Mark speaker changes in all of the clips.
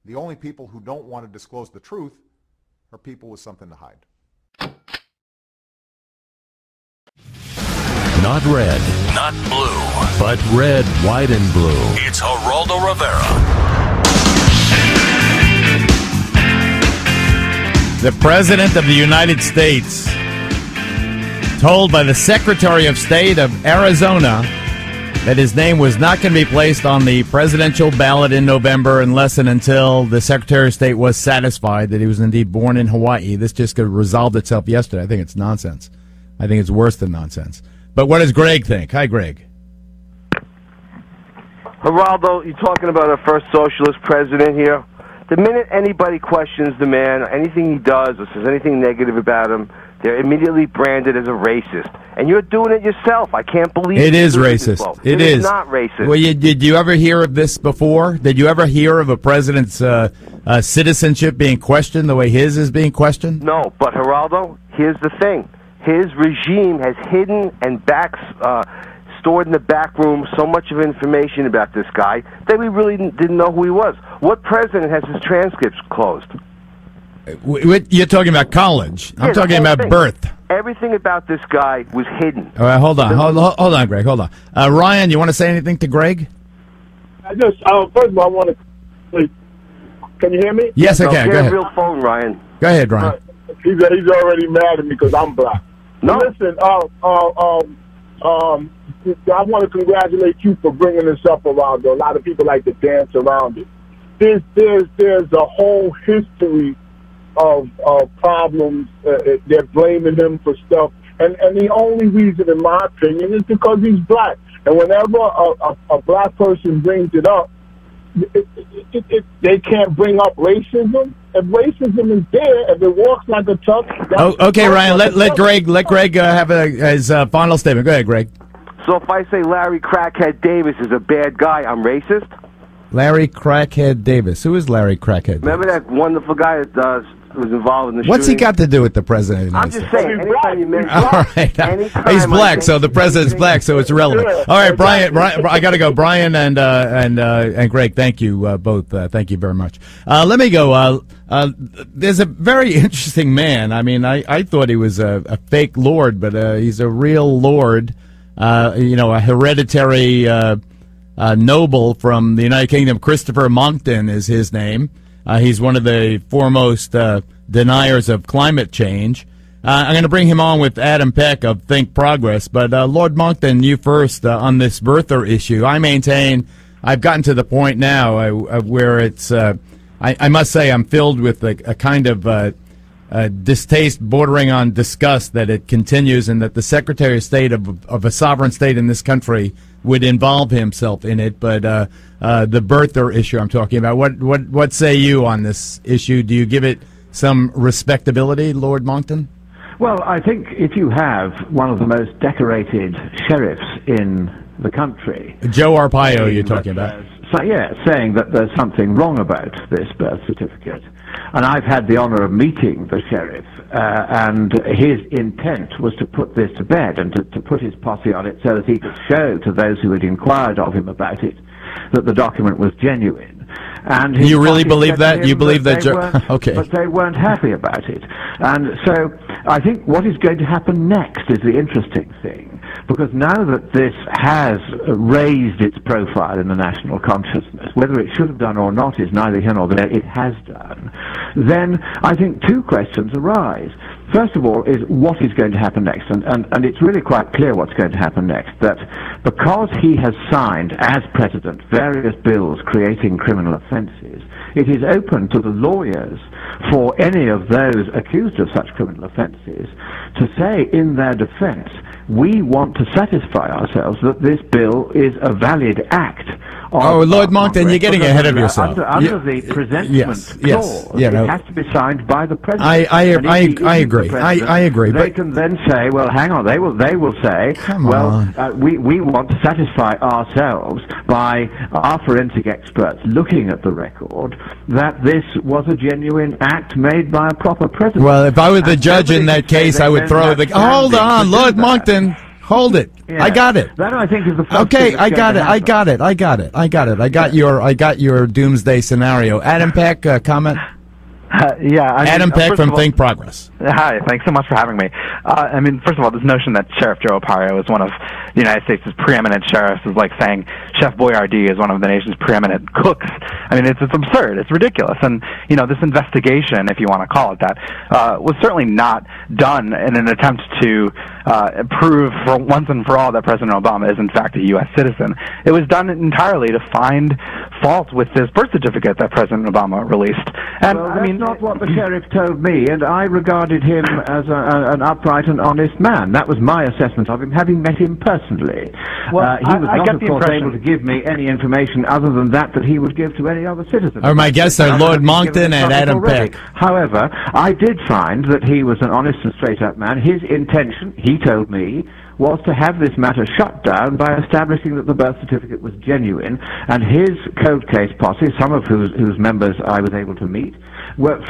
Speaker 1: The only people who don't want to disclose the truth are people with something to hide.
Speaker 2: Not red, not blue, but red, white, and blue. It's Geraldo Rivera.
Speaker 3: The President of the United States told by the Secretary of State of Arizona that his name was not going to be placed on the presidential ballot in November unless and until the Secretary of State was satisfied that he was indeed born in Hawaii. This just resolved itself yesterday. I think it's nonsense. I think it's worse than nonsense. But what does Greg think? Hi, Greg.
Speaker 4: Geraldo, you're talking about our first socialist president here. The minute anybody questions the man, or anything he does, or says anything negative about him, they're immediately branded as a racist. And you're doing it yourself. I can't believe
Speaker 3: it is racist. It is
Speaker 4: not racist.
Speaker 3: Well, did you ever hear of this before? Did you ever hear of a president's citizenship being questioned the way his is being questioned?
Speaker 4: No, but Geraldo, here's the thing. His regime has hidden and stored in the back room so much of information about this guy that we really didn't know who he was. What president has his transcripts closed?
Speaker 3: You're talking about college. I'm talking about birth.
Speaker 4: Everything about this guy was hidden.
Speaker 3: All right, hold on, Greg, hold on. Ryan, you want to say anything to Greg?
Speaker 5: I just, first of all, I want to. Can you hear me?
Speaker 3: Yes, I can. Go ahead.
Speaker 4: Get a real phone, Ryan.
Speaker 3: Go ahead, Ryan.
Speaker 5: He's already mad at me because I'm black.
Speaker 4: No.
Speaker 5: Listen, I want to congratulate you for bringing this up, Geraldo. A lot of people like to dance around it. There's a whole history of problems. They're blaming him for stuff, and the only reason, in my opinion, is because he's black. And whenever a black person brings it up, they can't bring up racism. If racism is there, if it walks like a truck.
Speaker 3: Okay, Ryan. Let Greg have his final statement. Go ahead, Greg.
Speaker 4: So if I say Larry Crackhead Davis is a bad guy, I'm racist?
Speaker 3: Larry Crackhead Davis. Who is Larry Crackhead Davis?
Speaker 4: Remember that wonderful guy that was involved in the
Speaker 3: What's
Speaker 4: shooting?
Speaker 3: he got to do with the president of the United States?
Speaker 4: I'm just saying, anytime you mention
Speaker 3: all right. He's black, so the president's black, so it's irrelevant. All right, Brian, I got to go. Brian and Greg, thank you both. Thank you very much. Let me go. There's a very interesting man. I mean, I thought he was a fake lord, but he's a real lord. A hereditary noble from the United Kingdom. Christopher Monckton is his name. He's one of the foremost deniers of climate change. I'm going to bring him on with Adam Peck of Think Progress. But Lord Monckton, you first on this birther issue. I maintain I've gotten to the point now where it's, I must say, I'm filled with a kind of distaste bordering on disgust that it continues, and that the Secretary of State of a sovereign state in this country would involve himself in it. But the birther issue I'm talking about, what say you on this issue? Do you give it some respectability, Lord Monckton?
Speaker 6: Well, I think if you have one of the most decorated sheriffs in the country,
Speaker 3: Joe Arpaio, you're talking about.
Speaker 6: Saying that there's something wrong about this birth certificate. And I've had the honor of meeting the sheriff, and his intent was to put this to bed and to put his posse on it so that he could show to those who had inquired of him about it that the document was genuine. And you
Speaker 3: really believe that? You believe that? Okay.
Speaker 6: But they weren't happy about it. And so I think what is going to happen next is the interesting thing, because now that this has raised its profile in the national consciousness, whether it should have done or not is neither here nor there, it has done, then I think two questions arise. First of all is what is going to happen next, and it's really quite clear what's going to happen next, that because he has signed, as president, various bills creating criminal offences, it is open to the lawyers for any of those accused of such criminal offences to say in their defence, we want to satisfy ourselves that this bill is a valid act.
Speaker 3: Lord Monckton, you're getting ahead of yourself.
Speaker 6: Under the presentment clause, it has to be signed by the president.
Speaker 3: I agree. I agree.
Speaker 6: They can then say, well, hang on. They will say, we want to satisfy ourselves by our forensic experts looking at the record that this was a genuine act made by a proper president.
Speaker 3: Well, if I were the judge in that case, I would throw the. Hold on, Lord Monckton. Hold it. I got it.
Speaker 6: That I think is the first
Speaker 3: Okay,
Speaker 6: thing
Speaker 3: I
Speaker 6: that's
Speaker 3: got
Speaker 6: going
Speaker 3: it.
Speaker 6: to
Speaker 3: I got it. I got it. I got it. I got your doomsday scenario. Adam Peck, comment. Adam Peck from Think Progress.
Speaker 7: Hi, thanks so much for having me. I mean, first of all, this notion that Sheriff Joe Arpaio is one of the United States' preeminent sheriffs is like saying Chef Boyardee is one of the nation's preeminent cooks. I mean, it's absurd. It's ridiculous. And, you know, this investigation, if you want to call it that, was certainly not done in an attempt to prove for once and for all that President Obama is, in fact, a U.S. citizen. It was done entirely to find fault with this birth certificate that President Obama released. And,
Speaker 6: well,
Speaker 7: I mean,
Speaker 6: not what the sheriff told me, and I regarded him as an upright and honest man. That was my assessment of him, having met him personally.
Speaker 7: Well,
Speaker 6: he was not,
Speaker 7: get
Speaker 6: of
Speaker 7: the
Speaker 6: course,
Speaker 7: impression
Speaker 6: able to give me any information other than that he would give to any other citizen.
Speaker 3: My guests are Lord Monckton and Adam Peck.
Speaker 6: However, I did find that he was an honest and straight-up man. His intention, he told me, was to have this matter shut down by establishing that the birth certificate was genuine, and his cold case posse, some of whose members I was able to meet,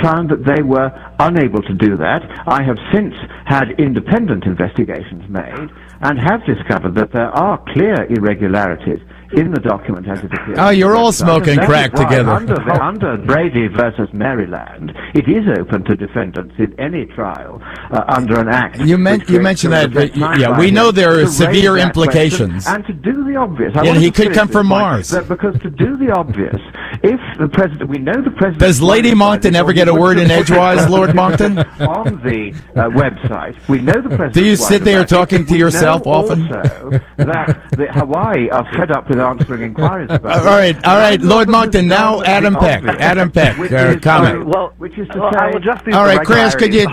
Speaker 6: found that they were unable to do that. I have since had independent investigations made and have discovered that there are clear irregularities in the document as it appears.
Speaker 3: Oh, you're all smoking crack together.
Speaker 6: Under Brady versus Maryland, it is open to defendants in any trial under an act.
Speaker 3: You mentioned that. Yeah, we know there are severe implications.
Speaker 6: And to do the obvious,
Speaker 3: yeah, he could come from Mars.
Speaker 6: Because to do the obvious, if the president, we know the president.
Speaker 3: Does Lady Monckton ever get a word in edgewise, Lord Monckton?
Speaker 6: On the website, we know the president.
Speaker 3: Do you sit there talking to yourself often?
Speaker 6: Also, that the Hawaii are fed up with answering inquiries about
Speaker 3: all right, Lord Monckton. Now, Adam Peck, comment.
Speaker 7: Which is to say,
Speaker 3: all right, Crash, could you?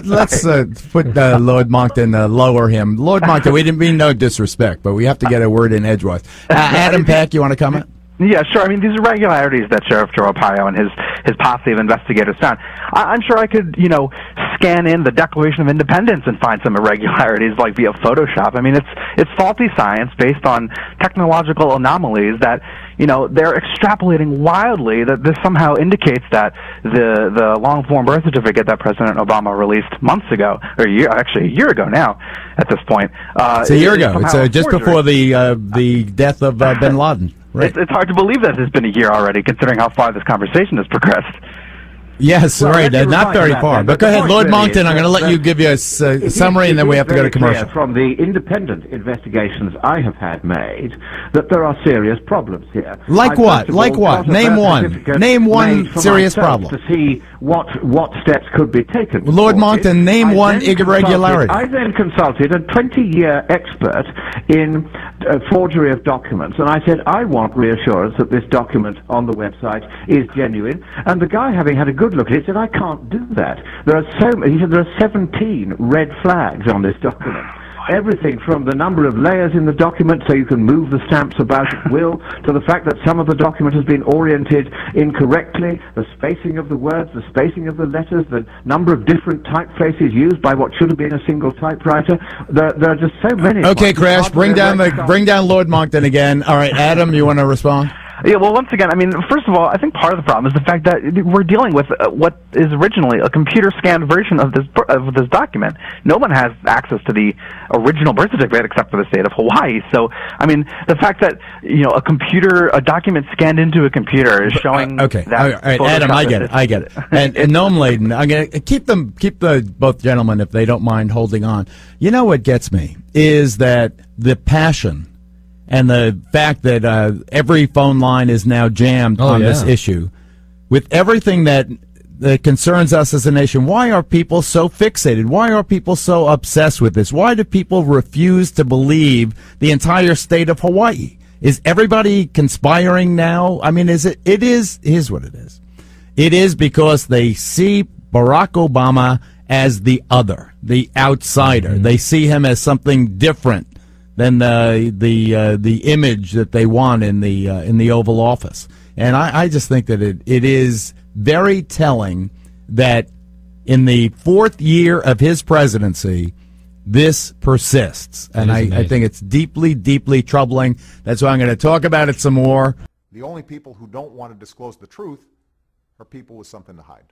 Speaker 3: Let's put Lord Monckton, lower him. Lord Monckton, we didn't mean no disrespect, but we have to get a word in edgewise. Adam Peck, you want to comment?
Speaker 7: Yeah, sure. I mean, these irregularities that Sheriff Joe Arpaio and his posse of investigators found, I'm sure I could, scan in the Declaration of Independence and find some irregularities, like via Photoshop. I mean, it's faulty science based on technological anomalies that, they're extrapolating wildly that this somehow indicates that the long-form birth certificate that President Obama released months ago, or a year ago now, at this point.
Speaker 3: It's a year ago. It's just before the death of bin Laden. Right.
Speaker 7: It's hard to believe that it's been a year already, considering how far this conversation has progressed.
Speaker 3: Yes, right. Not very far. But go ahead, Lord Monckton. I'm going to let you give you a summary, and then we have to go to commercial.
Speaker 6: From the independent investigations I have had made, that there are serious problems here.
Speaker 3: Like what? Like what? Name one. Name one serious problem.
Speaker 6: To see what steps could be taken.
Speaker 3: Lord Monckton, name one irregularity.
Speaker 6: I then consulted a 20-year expert in forgery of documents, and I said, I want reassurance that this document on the website is genuine. And the guy, having had a good look at it, said, I can't do that. He said there are 17 red flags on this document. Everything from the number of layers in the document so you can move the stamps about at will, to the fact that some of the document has been oriented incorrectly, the spacing of the words, the spacing of the letters, the number of different typefaces used by what should have been a single typewriter. There are just so many.
Speaker 3: Okay, Crash, bring down Lord Monckton again. All right, Adam, you want to respond?
Speaker 7: Yeah, well, once again, I mean, first of all, I think part of the problem is the fact that we're dealing with what is originally a computer-scanned version of this document. No one has access to the original birth certificate except for the state of Hawaii. So, I mean, the fact that a document scanned into a computer is showing.
Speaker 3: Okay, all right, Adam, I get it. And Noam Laden, I'm going to keep both gentlemen, if they don't mind holding on. You know what gets me is that the passion and the fact that every phone line is now jammed on this issue, with everything that concerns us as a nation. Why are people so fixated? Why are people so obsessed with this? Why do people refuse to believe the entire state of Hawaii? Is everybody conspiring now? I mean, here's what it is. It is because they see Barack Obama as the other, the outsider. They see him as something different than the image that they want in the Oval Office. And I just think that it is very telling that in the fourth year of his presidency, this persists. And I think it's deeply, deeply troubling. That's why I'm going to talk about it some more.
Speaker 1: The only people who don't want to disclose the truth are people with something to hide.